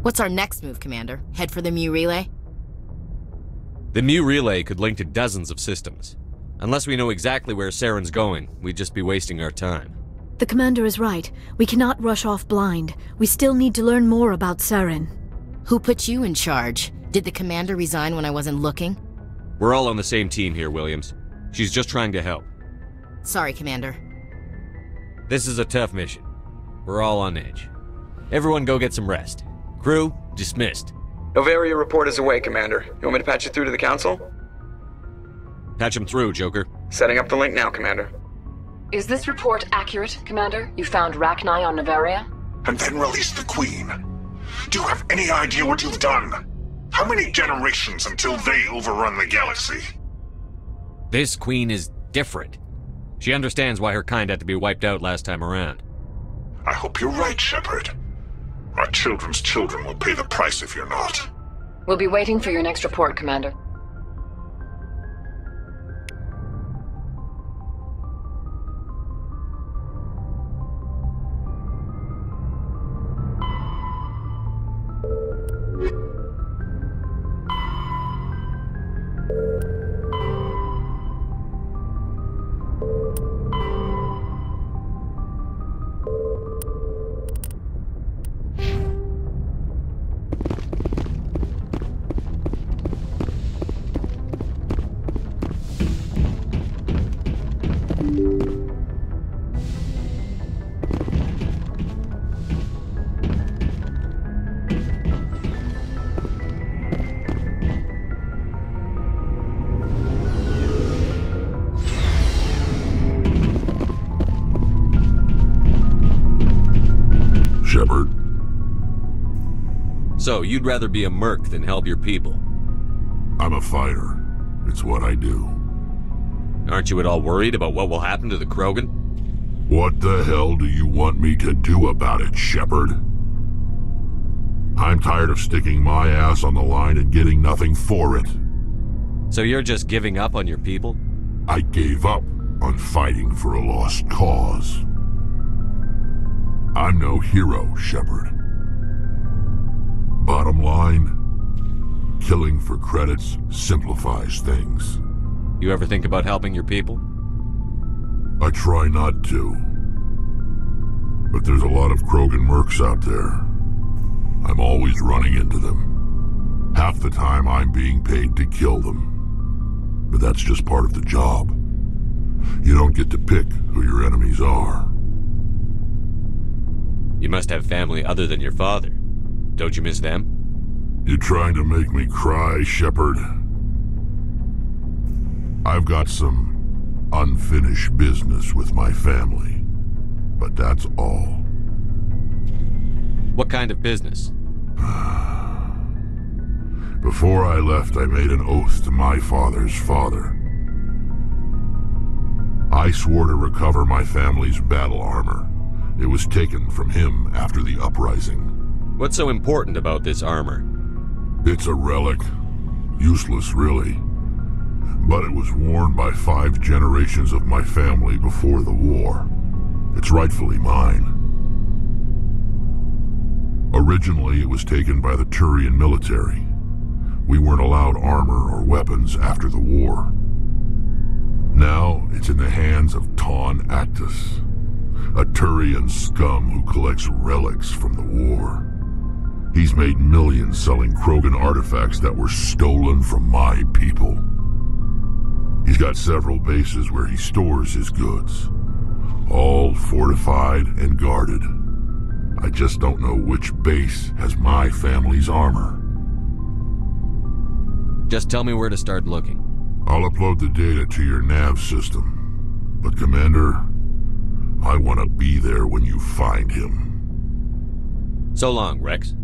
What's our next move, Commander? Head for the MEU relay? The MEU relay could link to dozens of systems. Unless we know exactly where Saren's going, we'd just be wasting our time. The Commander is right. We cannot rush off blind. We still need to learn more about Saren. Who put you in charge? Did the Commander resign when I wasn't looking? We're all on the same team here, Williams. She's just trying to help. Sorry, Commander. This is a tough mission. We're all on edge. Everyone go get some rest. Crew, dismissed. Novaria report is away, Commander. You want me to patch you through to the Council? Patch him through, Joker. Setting up the link now, Commander. Is this report accurate, Commander? You found Rachni on Novaria? And then released the Queen. Do you have any idea what you've done? How many generations until they overrun the galaxy? This Queen is different. She understands why her kind had to be wiped out last time around. I hope you're right, Shepard. My children's children will pay the price if you're not. We'll be waiting for your next report, Commander. Shepard. So, you'd rather be a merc than help your people? I'm a fighter. It's what I do. Aren't you at all worried about what will happen to the Krogan? What the hell do you want me to do about it, Shepard? I'm tired of sticking my ass on the line and getting nothing for it. So you're just giving up on your people? I gave up on fighting for a lost cause. I'm no hero, Shepard. Bottom line, killing for credits simplifies things. You ever think about helping your people? I try not to. But there's a lot of Krogan mercs out there. I'm always running into them. Half the time I'm being paid to kill them. But that's just part of the job. You don't get to pick who your enemies are. You must have family other than your father. Don't you miss them? You trying to make me cry, Shepard? I've got some unfinished business with my family, but that's all. What kind of business? Before I left, I made an oath to my father's father. I swore to recover my family's battle armor. It was taken from him after the uprising. What's so important about this armor? It's a relic. Useless, really. But it was worn by 5 generations of my family before the war. It's rightfully mine. Originally, it was taken by the Turian military. We weren't allowed armor or weapons after the war. Now, it's in the hands of Ton Actus, a Turian scum who collects relics from the war. He's made millions selling Krogan artifacts that were stolen from my people. He's got several bases where he stores his goods, all fortified and guarded. I just don't know which base has my family's armor. Just tell me where to start looking. I'll upload the data to your nav system. But Commander, I want to be there when you find him. So long, Wrex.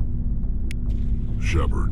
Shepard.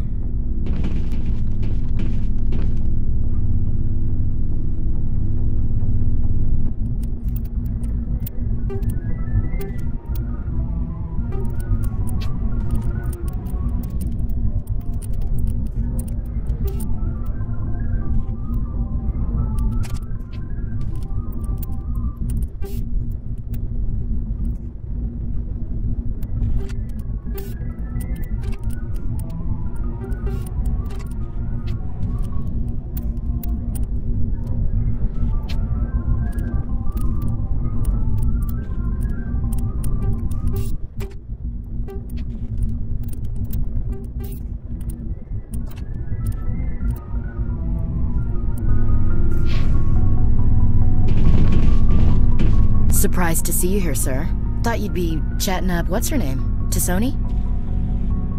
Surprised to see you here, sir. Thought you'd be chatting up what's-her-name? Tassoni?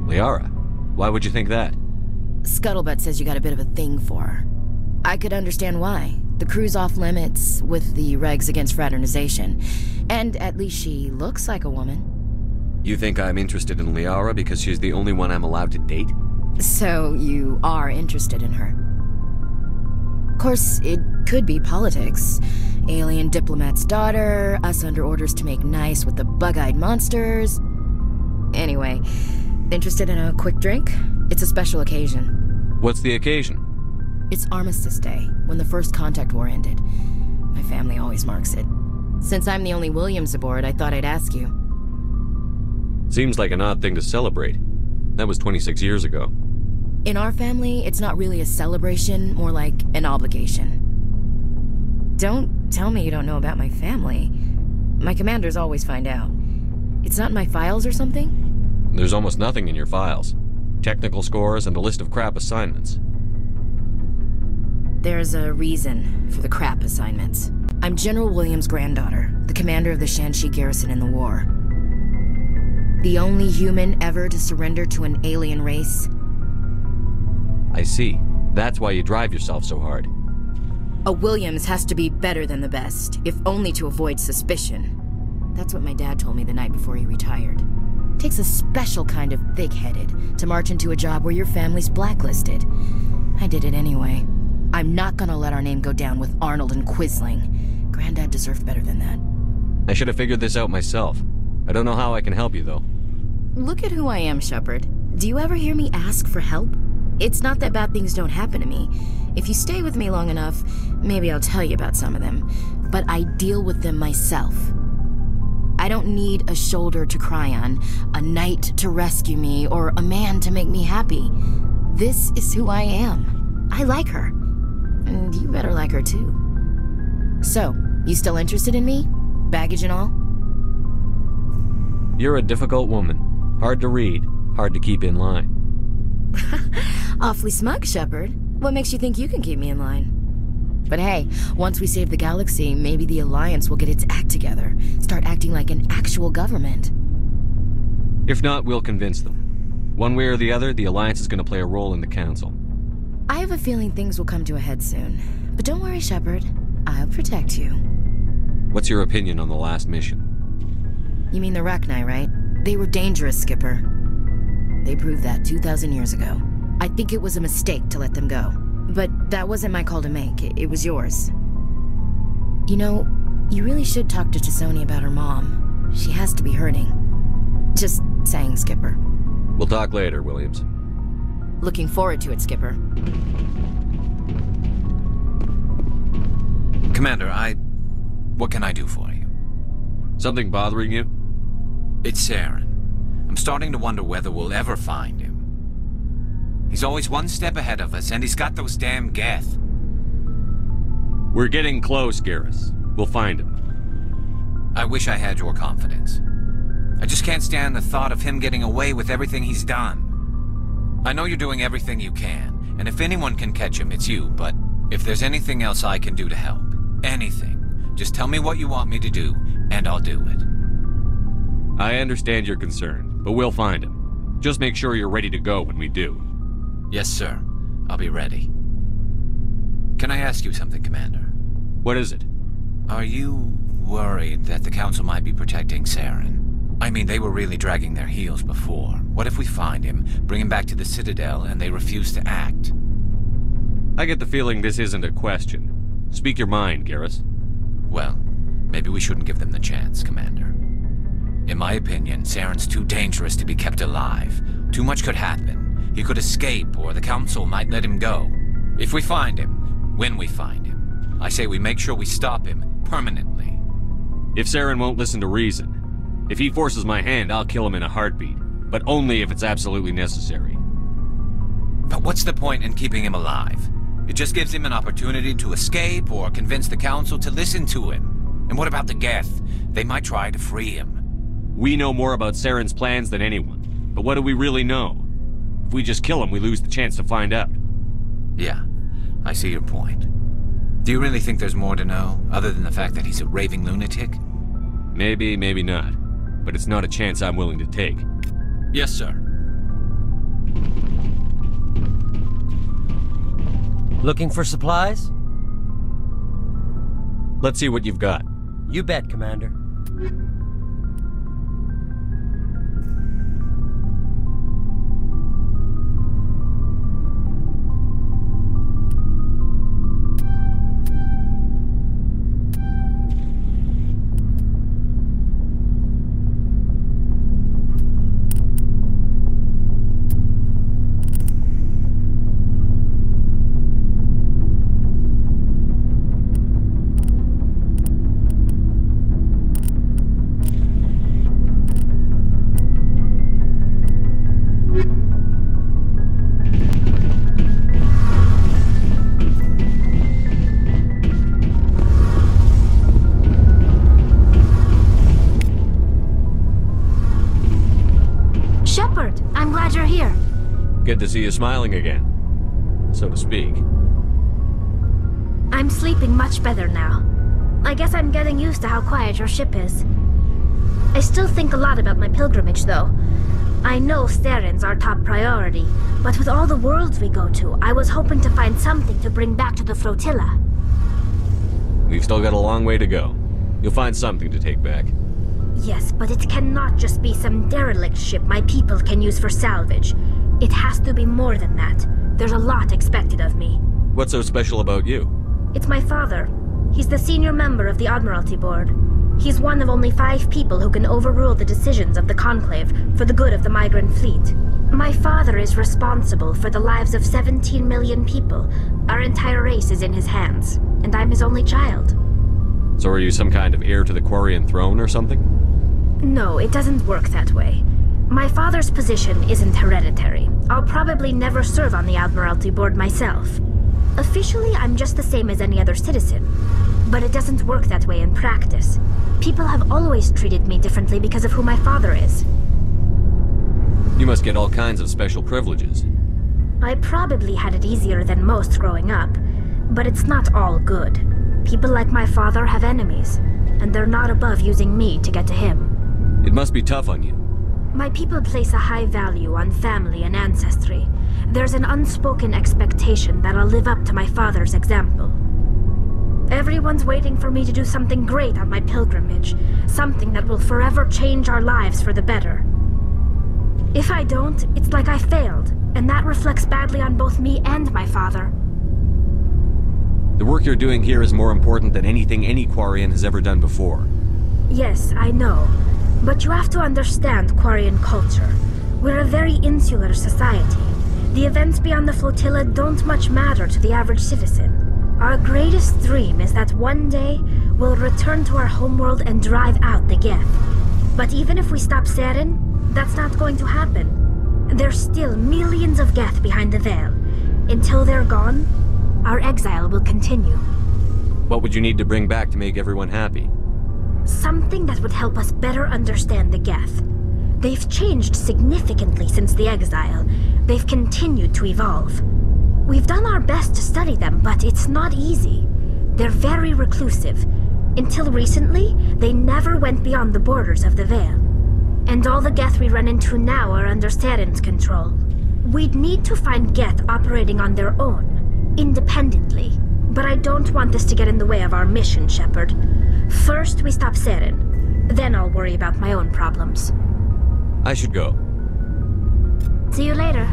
Liara? Why would you think that? Scuttlebutt says you got a bit of a thing for her. I could understand why. The crew's off limits with the regs against fraternization. And at least she looks like a woman. You think I'm interested in Liara because she's the only one I'm allowed to date? So you are interested in her. Of course, it could be politics. Alien diplomat's daughter, us under orders to make nice with the bug-eyed monsters. Anyway, interested in a quick drink? It's a special occasion. What's the occasion? It's Armistice Day, when the first contact war ended. My family always marks it. Since I'm the only Williams aboard, I thought I'd ask you. Seems like an odd thing to celebrate. That was 26 years ago. In our family, it's not really a celebration, more like an obligation. Don't tell me you don't know about my family. My commanders always find out. It's not in my files or something? There's almost nothing in your files. Technical scores and a list of crap assignments. There's a reason for the crap assignments. I'm General Williams' granddaughter, the commander of the Shanxi garrison in the war. The only human ever to surrender to an alien race. I see. That's why you drive yourself so hard. A Williams has to be better than the best, if only to avoid suspicion. That's what my dad told me the night before he retired. Takes a special kind of thick-headed to march into a job where your family's blacklisted. I did it anyway. I'm not gonna let our name go down with Arnold and Quisling. Granddad deserved better than that. I should have figured this out myself. I don't know how I can help you, though. Look at who I am, Shepard. Do you ever hear me ask for help? It's not that bad things don't happen to me. If you stay with me long enough, maybe I'll tell you about some of them. But I deal with them myself. I don't need a shoulder to cry on, a knight to rescue me, or a man to make me happy. This is who I am. I like her. And you better like her too. So, you still interested in me? Baggage and all? You're a difficult woman. Hard to read, hard to keep in line. Awfully smug, Shepard. What makes you think you can keep me in line? But hey, once we save the galaxy, maybe the Alliance will get its act together. Start acting like an actual government. If not, we'll convince them. One way or the other, the Alliance is going to play a role in the Council. I have a feeling things will come to a head soon. But don't worry, Shepard. I'll protect you. What's your opinion on the last mission? You mean the Rachni, right? They were dangerous, Skipper. They proved that 2,000 years ago. I think it was a mistake to let them go. But that wasn't my call to make. It was yours. You know, you really should talk to Tassoni about her mom. She has to be hurting. Just saying, Skipper. We'll talk later, Williams. Looking forward to it, Skipper. Commander, what can I do for you? Something bothering you? It's Saren. I'm starting to wonder whether we'll ever find him. He's always one step ahead of us, and he's got those damn Geth. We're getting close, Garrus. We'll find him. I wish I had your confidence. I just can't stand the thought of him getting away with everything he's done. I know you're doing everything you can, and if anyone can catch him, it's you, but if there's anything else I can do to help, anything, just tell me what you want me to do, and I'll do it. I understand your concern, but we'll find him. Just make sure you're ready to go when we do. Yes, sir. I'll be ready. Can I ask you something, Commander? What is it? Are you worried that the Council might be protecting Saren? I mean, they were really dragging their heels before. What if we find him, bring him back to the Citadel, and they refuse to act? I get the feeling this isn't a question. Speak your mind, Garrus. Well, maybe we shouldn't give them the chance, Commander. In my opinion, Saren's too dangerous to be kept alive. Too much could happen. He could escape, or the Council might let him go. If we find him, when we find him, I say we make sure we stop him permanently. If Saren won't listen to reason, if he forces my hand, I'll kill him in a heartbeat. But only if it's absolutely necessary. But what's the point in keeping him alive? It just gives him an opportunity to escape or convince the Council to listen to him. And what about the Geth? They might try to free him. We know more about Saren's plans than anyone. But what do we really know? If we just kill him, we lose the chance to find out. Yeah, I see your point. Do you really think there's more to know, other than the fact that he's a raving lunatic? Maybe, maybe not. But it's not a chance I'm willing to take. Yes, sir. Looking for supplies? Let's see what you've got. You bet, Commander. Good to see you smiling again, so to speak. I'm sleeping much better now. I guess I'm getting used to how quiet your ship is. I still think a lot about my pilgrimage, though. I know Saren's our top priority, but with all the worlds we go to, I was hoping to find something to bring back to the flotilla. We've still got a long way to go. You'll find something to take back. Yes, but it cannot just be some derelict ship my people can use for salvage. It has to be more than that. There's a lot expected of me. What's so special about you? It's my father. He's the senior member of the Admiralty Board. He's one of only 5 people who can overrule the decisions of the Conclave for the good of the migrant fleet. My father is responsible for the lives of 17 million people. Our entire race is in his hands, and I'm his only child. So are you some kind of heir to the Quarian throne or something? No, it doesn't work that way. My father's position isn't hereditary. I'll probably never serve on the Admiralty Board myself. Officially, I'm just the same as any other citizen. But it doesn't work that way in practice. People have always treated me differently because of who my father is. You must get all kinds of special privileges. I probably had it easier than most growing up, but it's not all good. People like my father have enemies, and they're not above using me to get to him. It must be tough on you. My people place a high value on family and ancestry. There's an unspoken expectation that I'll live up to my father's example. Everyone's waiting for me to do something great on my pilgrimage, something that will forever change our lives for the better. If I don't, it's like I failed, and that reflects badly on both me and my father. The work you're doing here is more important than anything any Quarian has ever done before. Yes, I know. But you have to understand Quarian culture. We're a very insular society. The events beyond the flotilla don't much matter to the average citizen. Our greatest dream is that one day we'll return to our homeworld and drive out the Geth. But even if we stop Saren, that's not going to happen. There's still millions of Geth behind the veil. Until they're gone, our exile will continue. What would you need to bring back to make everyone happy? Something that would help us better understand the Geth. They've changed significantly since the exile. They've continued to evolve. We've done our best to study them, but it's not easy. They're very reclusive. Until recently, they never went beyond the borders of the Veil. And all the Geth we run into now are under Saren's control. We'd need to find Geth operating on their own, independently. But I don't want this to get in the way of our mission, Shepard. First, we stop Saren. Then I'll worry about my own problems. I should go. See you later.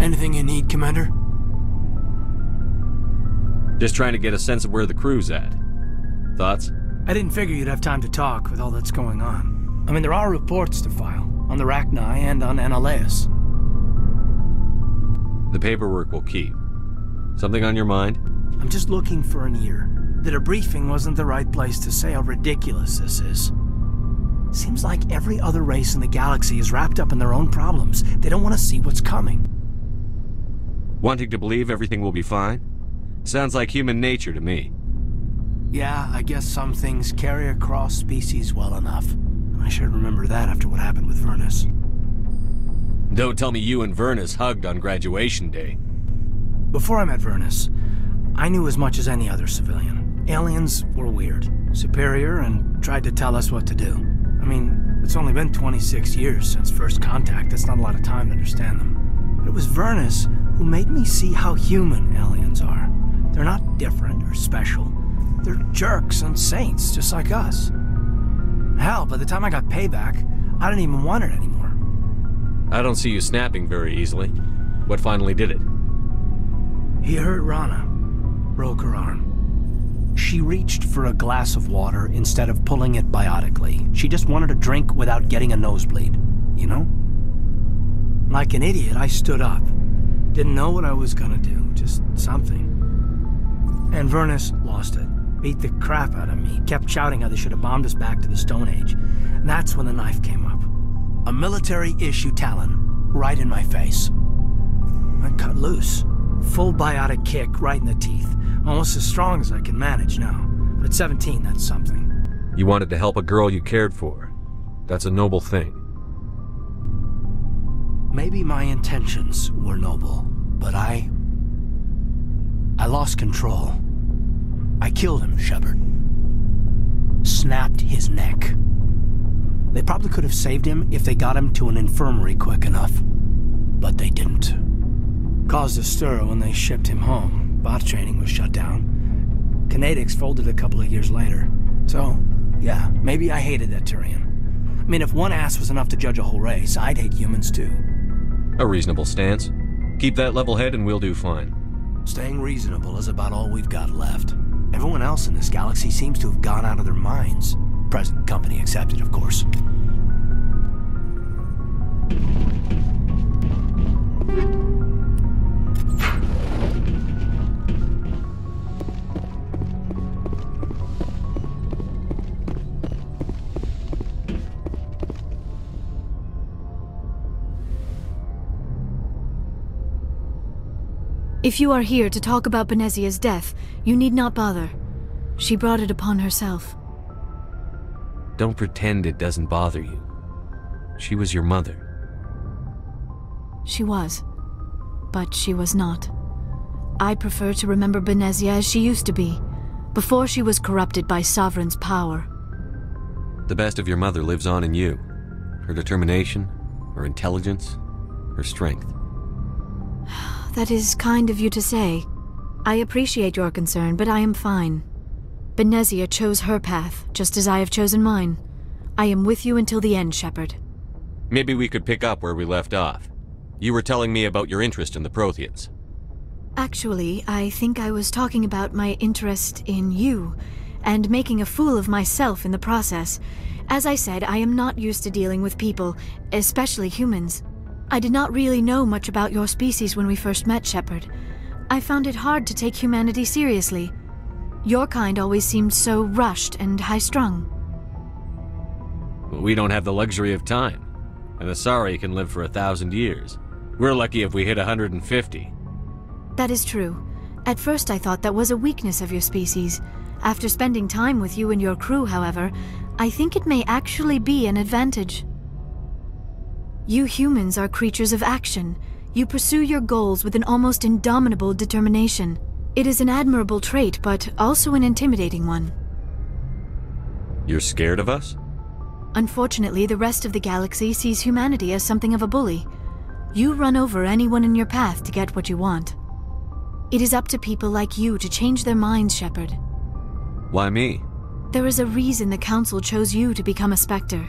Anything you need, Commander? Just trying to get a sense of where the crew's at. Thoughts? I didn't figure you'd have time to talk with all that's going on. I mean, there are reports to file, on the Rachni and on Annaleus. The paperwork will keep. Something on your mind? I'm just looking for an ear. The debriefing wasn't the right place to say how ridiculous this is. Seems like every other race in the galaxy is wrapped up in their own problems. They don't want to see what's coming. Wanting to believe everything will be fine? Sounds like human nature to me. Yeah, I guess some things carry across species well enough. I should remember that after what happened with Vernus. Don't tell me you and Vernus hugged on graduation day. Before I met Vernus, I knew as much as any other civilian. Aliens were weird, superior, and tried to tell us what to do. I mean, it's only been 26 years since first contact. That's not a lot of time to understand them. But it was Vernus who made me see how human aliens are. They're not different or special. They're jerks and saints, just like us. Hell, by the time I got payback, I didn't even want it anymore. I don't see you snapping very easily. What finally did it? He hurt Rana. Broke her arm. She reached for a glass of water instead of pulling it biotically. She just wanted a drink without getting a nosebleed, you know? Like an idiot, I stood up. Didn't know what I was gonna do, just something. And Vernus lost it. Beat the crap out of me. Kept shouting how they should have bombed us back to the Stone Age. And that's when the knife came up. A military-issue talon, right in my face. I cut loose. Full biotic kick right in the teeth. Almost as strong as I can manage now. But at 17, that's something. You wanted to help a girl you cared for. That's a noble thing. Maybe my intentions were noble, but I lost control. I killed him, Shepard. Snapped his neck. They probably could have saved him if they got him to an infirmary quick enough. But they didn't. Caused a stir when they shipped him home. Bot training was shut down. Kinetics folded a couple of years later. So, yeah, maybe I hated that Turian. I mean, if one ass was enough to judge a whole race, I'd hate humans too. A reasonable stance. Keep that level head and we'll do fine. Staying reasonable is about all we've got left. Everyone else in this galaxy seems to have gone out of their minds. Present company accepted, of course. If you are here to talk about Benezia's death, you need not bother. She brought it upon herself. Don't pretend it doesn't bother you. She was your mother. She was. But she was not. I prefer to remember Benezia as she used to be, before she was corrupted by Sovereign's power. The best of your mother lives on in you. Her determination, her intelligence, her strength. That is kind of you to say. I appreciate your concern, but I am fine. Benezia chose her path, just as I have chosen mine. I am with you until the end, Shepard. Maybe we could pick up where we left off. You were telling me about your interest in the Protheans. Actually, I think I was talking about my interest in you, and making a fool of myself in the process. As I said, I am not used to dealing with people, especially humans. I did not really know much about your species when we first met, Shepard. I found it hard to take humanity seriously. Your kind always seemed so rushed and high-strung. We don't have the luxury of time. And the Asari can live for 1,000 years. We're lucky if we hit 150. That is true. At first I thought that was a weakness of your species. After spending time with you and your crew, however, I think it may actually be an advantage. You humans are creatures of action. You pursue your goals with an almost indomitable determination. It is an admirable trait, but also an intimidating one. You're scared of us? Unfortunately, the rest of the galaxy sees humanity as something of a bully. You run over anyone in your path to get what you want. It is up to people like you to change their minds, Shepard. Why me? There is a reason the Council chose you to become a Spectre.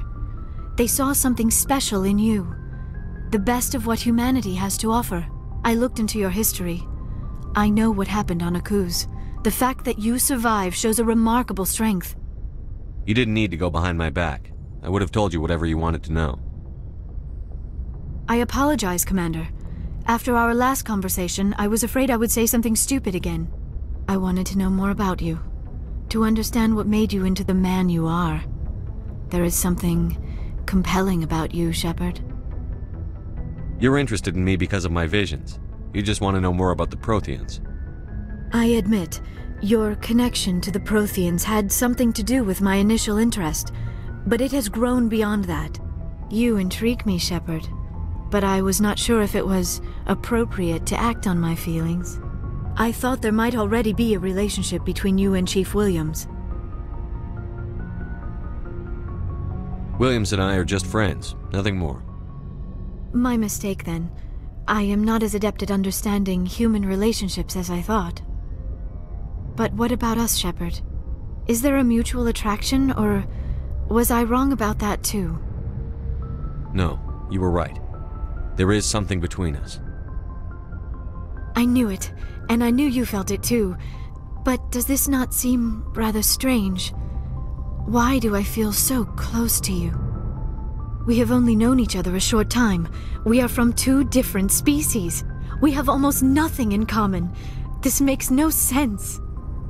They saw something special in you. The best of what humanity has to offer. I looked into your history. I know what happened on Akuz. The fact that you survived shows a remarkable strength. You didn't need to go behind my back. I would have told you whatever you wanted to know. I apologize, Commander. After our last conversation, I was afraid I would say something stupid again. I wanted to know more about you. To understand what made you into the man you are. There is something compelling about you, Shepard. You're interested in me because of my visions. You just want to know more about the Protheans. I admit, your connection to the Protheans had something to do with my initial interest, but it has grown beyond that. You intrigue me, Shepard, but I was not sure if it was appropriate to act on my feelings. I thought there might already be a relationship between you and Chief Williams. Williams and I are just friends, nothing more. My mistake, then. I am not as adept at understanding human relationships as I thought. But what about us, Shepard? Is there a mutual attraction, or was I wrong about that too? No, you were right. There is something between us. I knew it, and I knew you felt it too. But does this not seem rather strange? Why do I feel so close to you? We have only known each other a short time. We are from two different species. We have almost nothing in common. This makes no sense.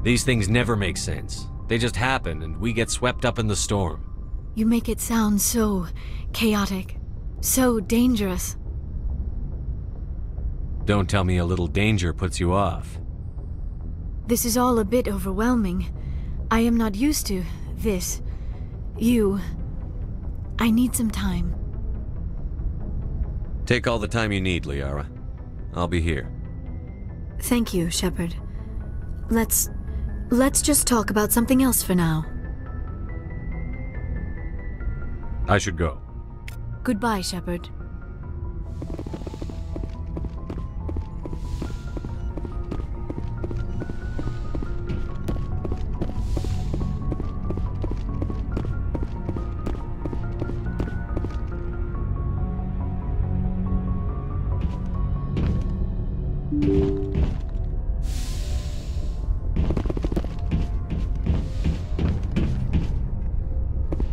These things never make sense. They just happen, and we get swept up in the storm. You make it sound so chaotic, so dangerous. Don't tell me a little danger puts you off. This is all a bit overwhelming. I am not used to this. I need some time. Take all the time you need, Liara. I'll be here. Thank you, Shepard. Let's just talk about something else for now. I should go. Goodbye, Shepard.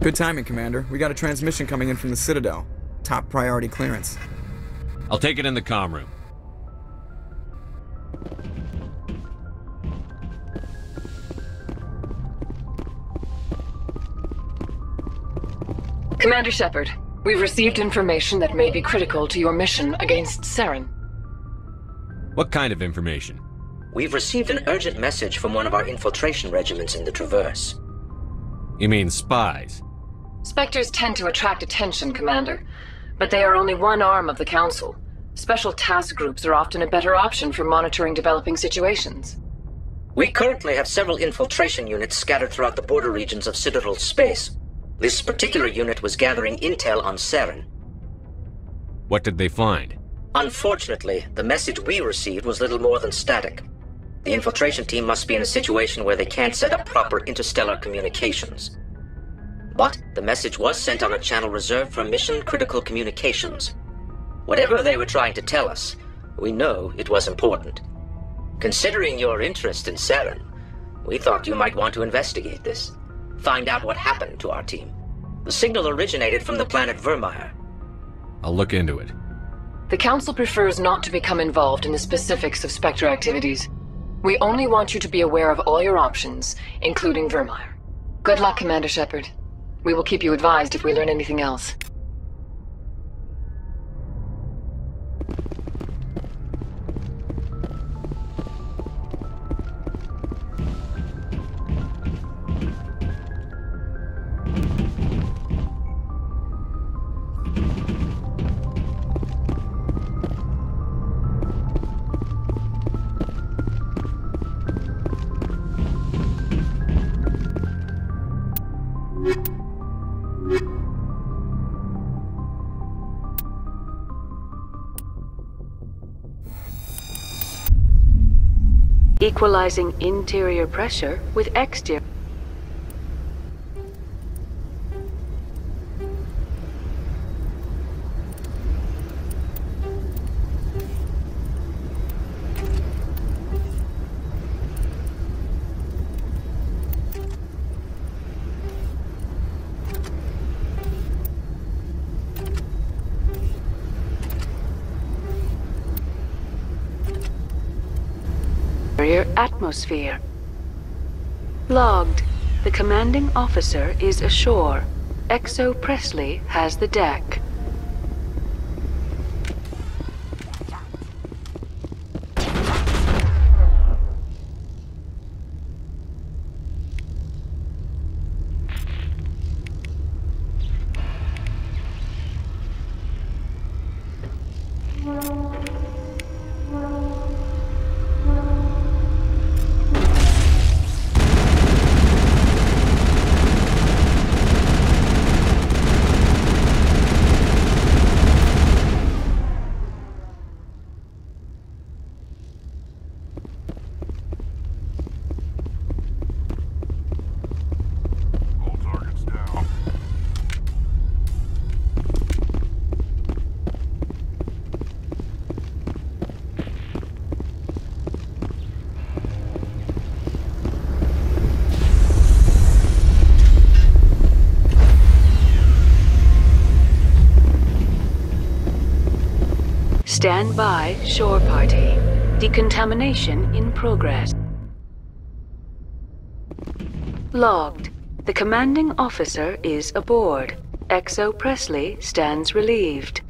Good timing, Commander. We got a transmission coming in from the Citadel. Top priority clearance. I'll take it in the comm room. Commander Shepard, we've received information that may be critical to your mission against Saren. What kind of information? We've received an urgent message from one of our infiltration regiments in the Traverse. You mean spies? Spectres tend to attract attention, Commander, but they are only one arm of the Council. Special task groups are often a better option for monitoring developing situations. We currently have several infiltration units scattered throughout the border regions of Citadel space. This particular unit was gathering intel on Saren. What did they find? Unfortunately, the message we received was little more than static. The infiltration team must be in a situation where they can't set up proper interstellar communications. But the message was sent on a channel reserved for mission-critical communications. Whatever they were trying to tell us, we know it was important. Considering your interest in Saren, we thought you might want to investigate this. Find out what happened to our team. The signal originated from the planet Vermeer. I'll look into it. The Council prefers not to become involved in the specifics of Spectre activities. We only want you to be aware of all your options, including Vermeer. Good luck, Commander Shepard. We will keep you advised if we learn anything else. Equalizing interior pressure with exterior. Atmosphere. Logged. The commanding officer is ashore. XO Presley has the deck. Stand by, shore party. Decontamination in progress. Logged. The commanding officer is aboard. XO Presley stands relieved.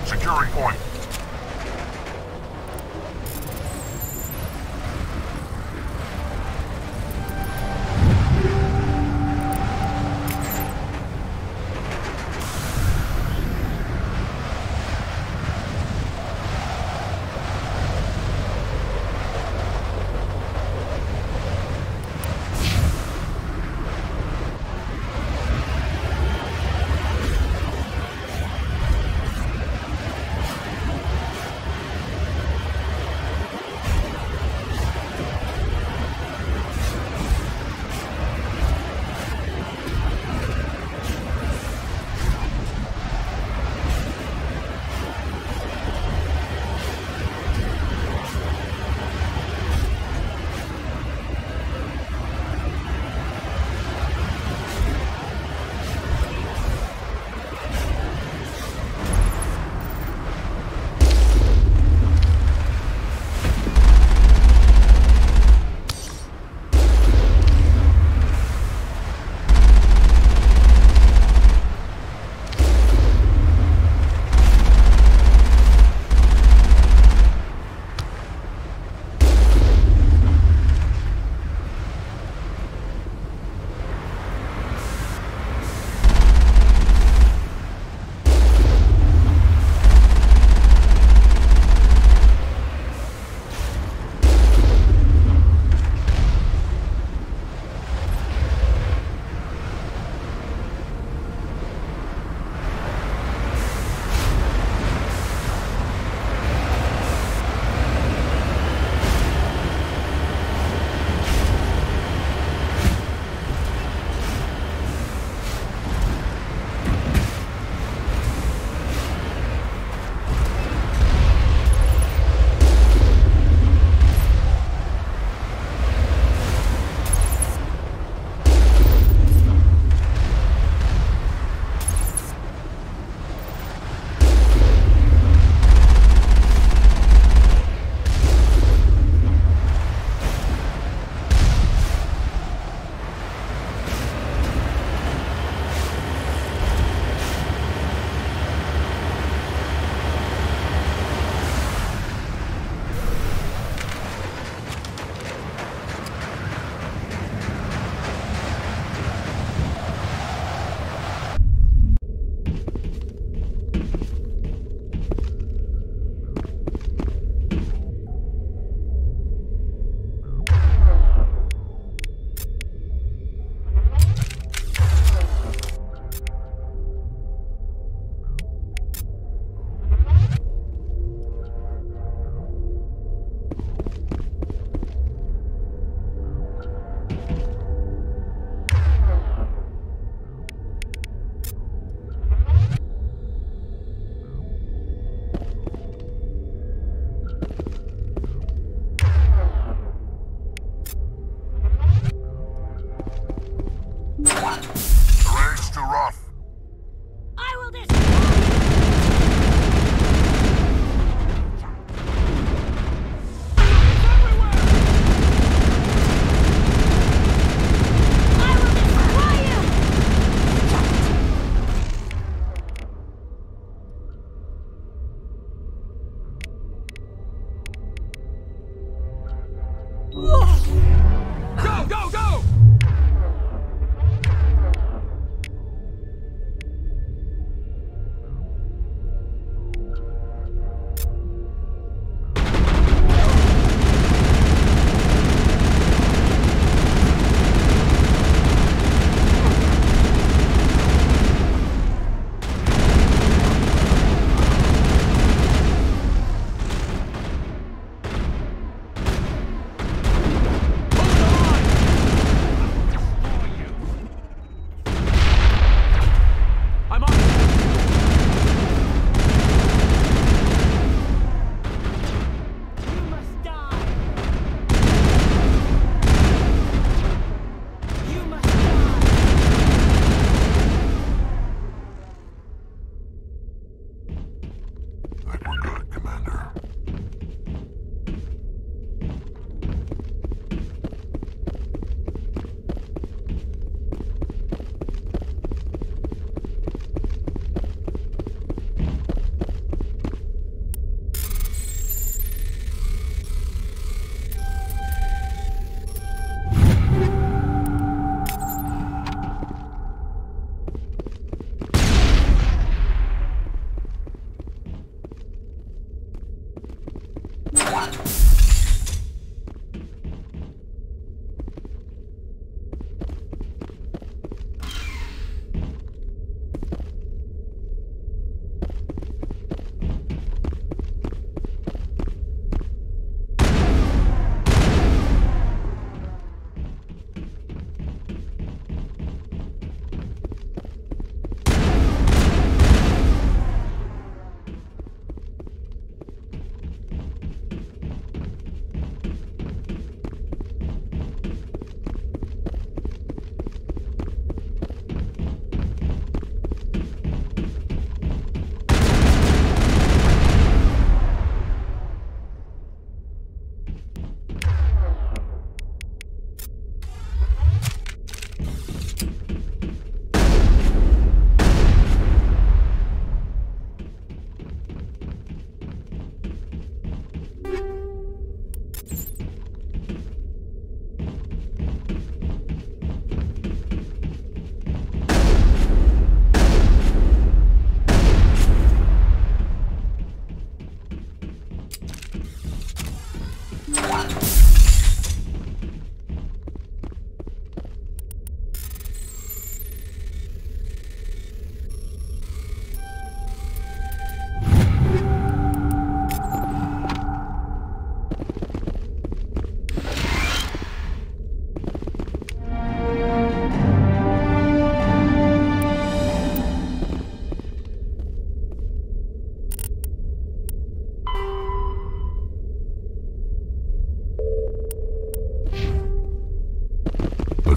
Securing point.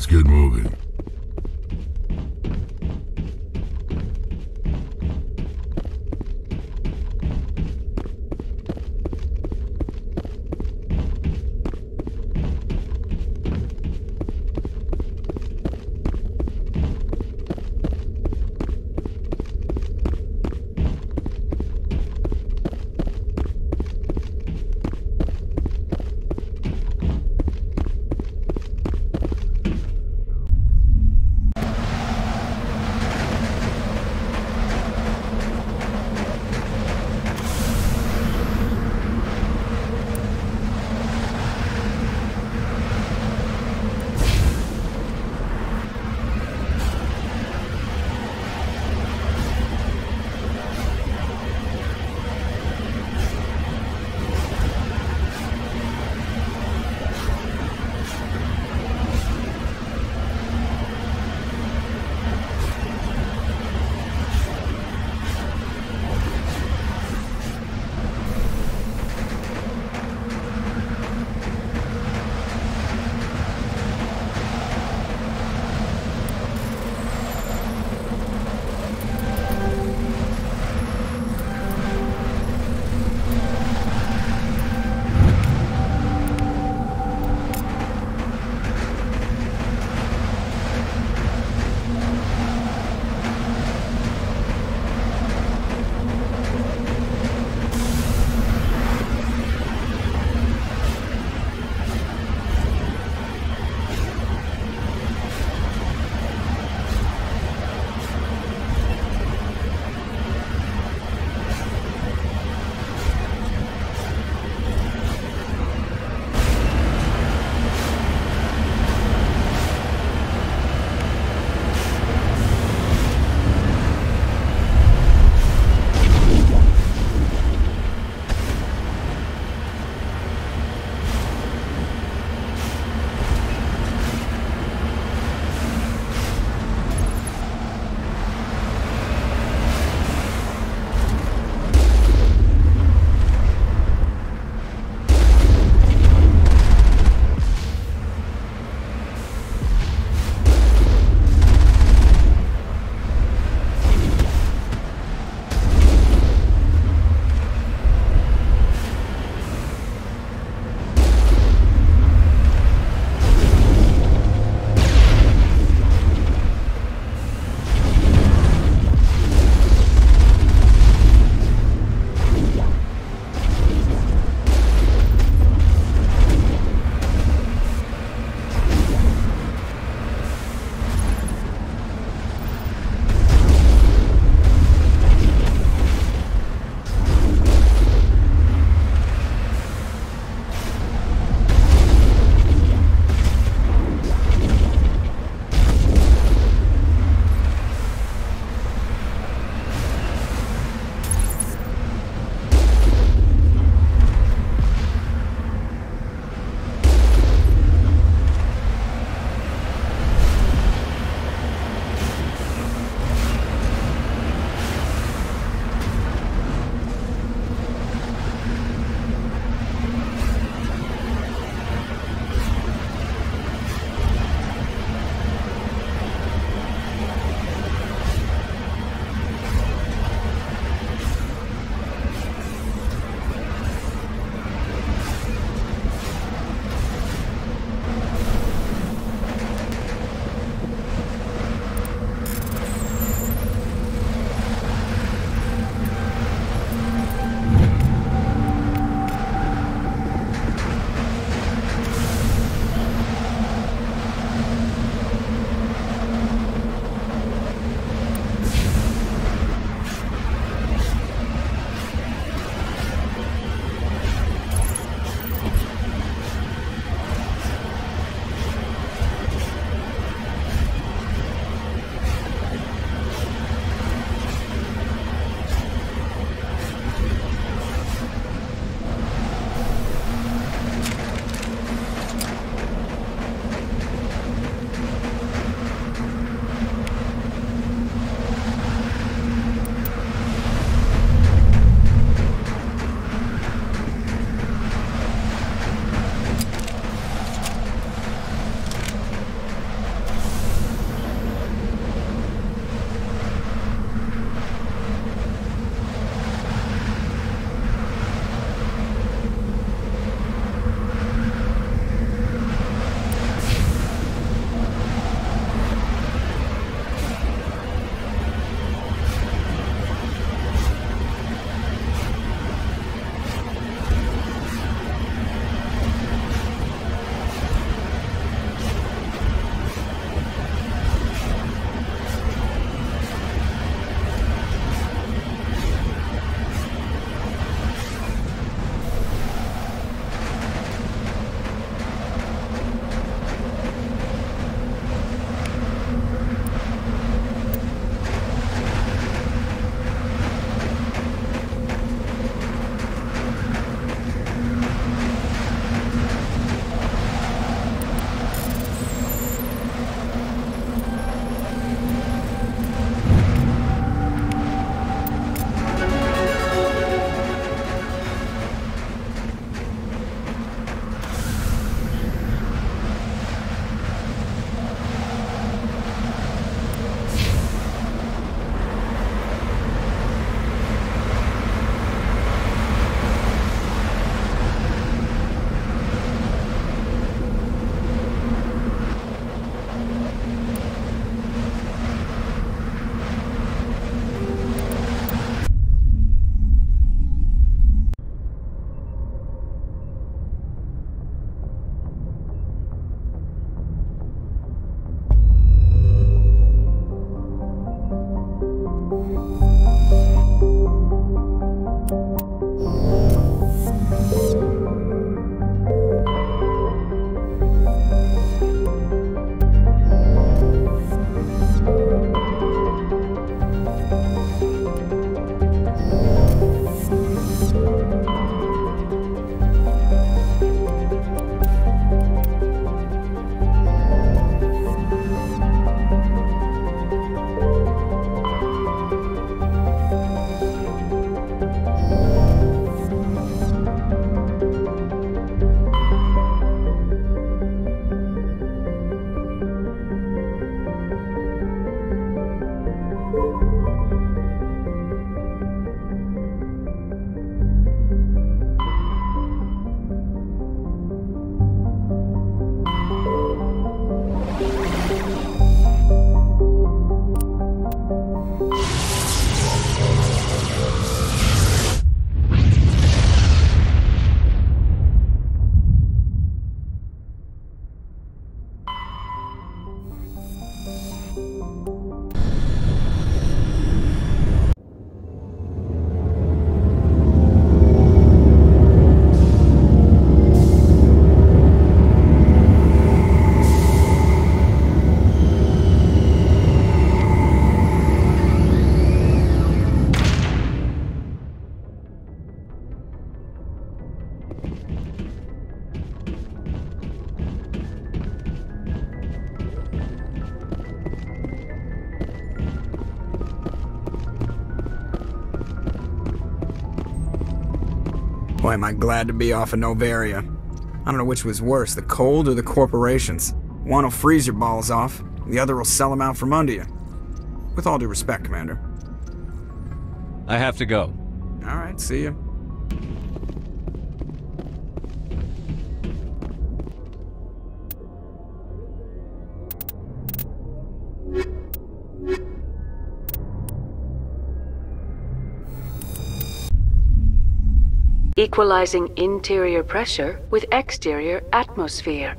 get moving. Boy, am I glad to be off of Novaria. I don't know which was worse, the cold or the corporations. One will freeze your balls off, the other will sell them out from under you. With all due respect, Commander. I have to go. Alright, see you. Equalizing interior pressure with exterior atmosphere.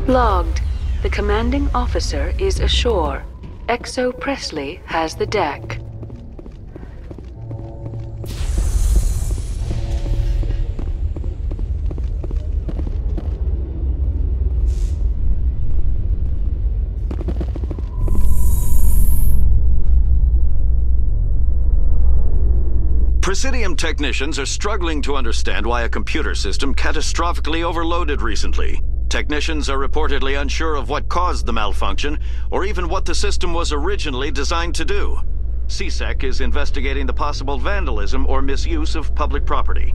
Logged. The commanding officer is ashore. XO Presley has the deck. Presidium technicians are struggling to understand why a computer system catastrophically overloaded recently. Technicians are reportedly unsure of what caused the malfunction, or even what the system was originally designed to do. CSEC is investigating the possible vandalism or misuse of public property.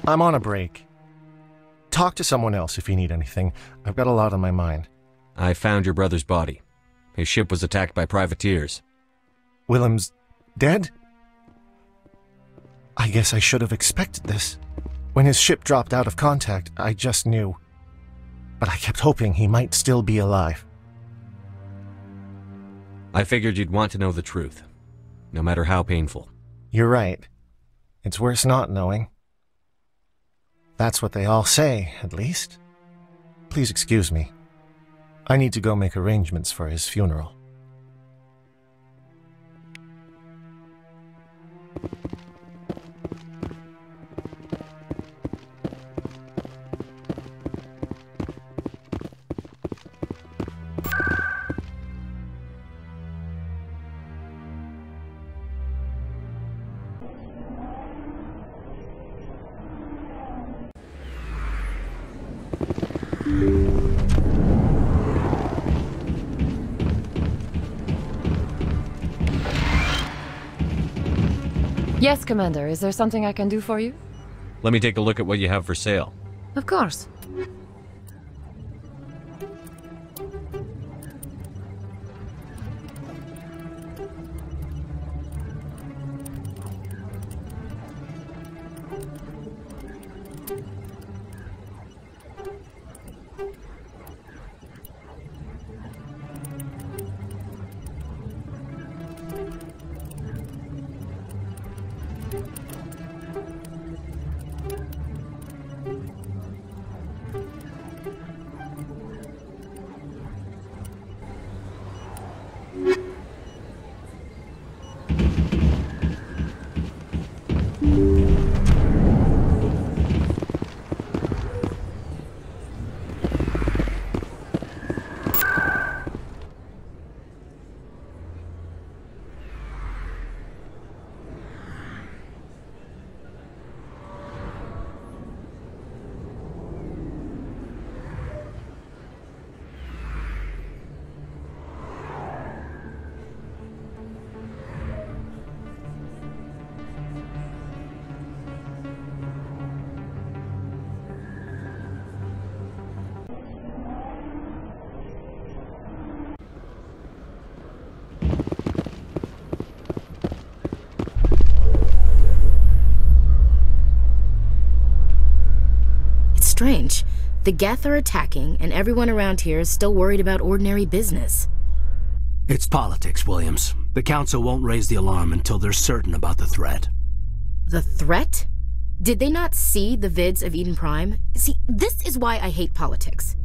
I'm on a break. Talk to someone else if you need anything. I've got a lot on my mind. I found your brother's body. His ship was attacked by privateers. Willem's dead? I guess I should have expected this. When his ship dropped out of contact, I just knew. But I kept hoping he might still be alive. I figured you'd want to know the truth, no matter how painful. You're right. It's worse not knowing. That's what they all say, at least. Please excuse me. I need to go make arrangements for his funeral. Yes, Commander. Is there something I can do for you? Let me take a look at what you have for sale. Of course. Strange. The Geth are attacking, and everyone around here is still worried about ordinary business. It's politics, Williams. The Council won't raise the alarm until they're certain about the threat. The threat? Did they not see the vids of Eden Prime? See, this is why I hate politics.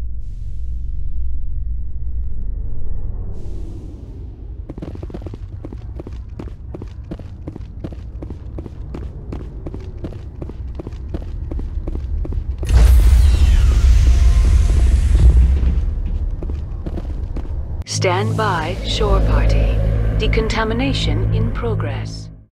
Stand by, shore party. Decontamination in progress.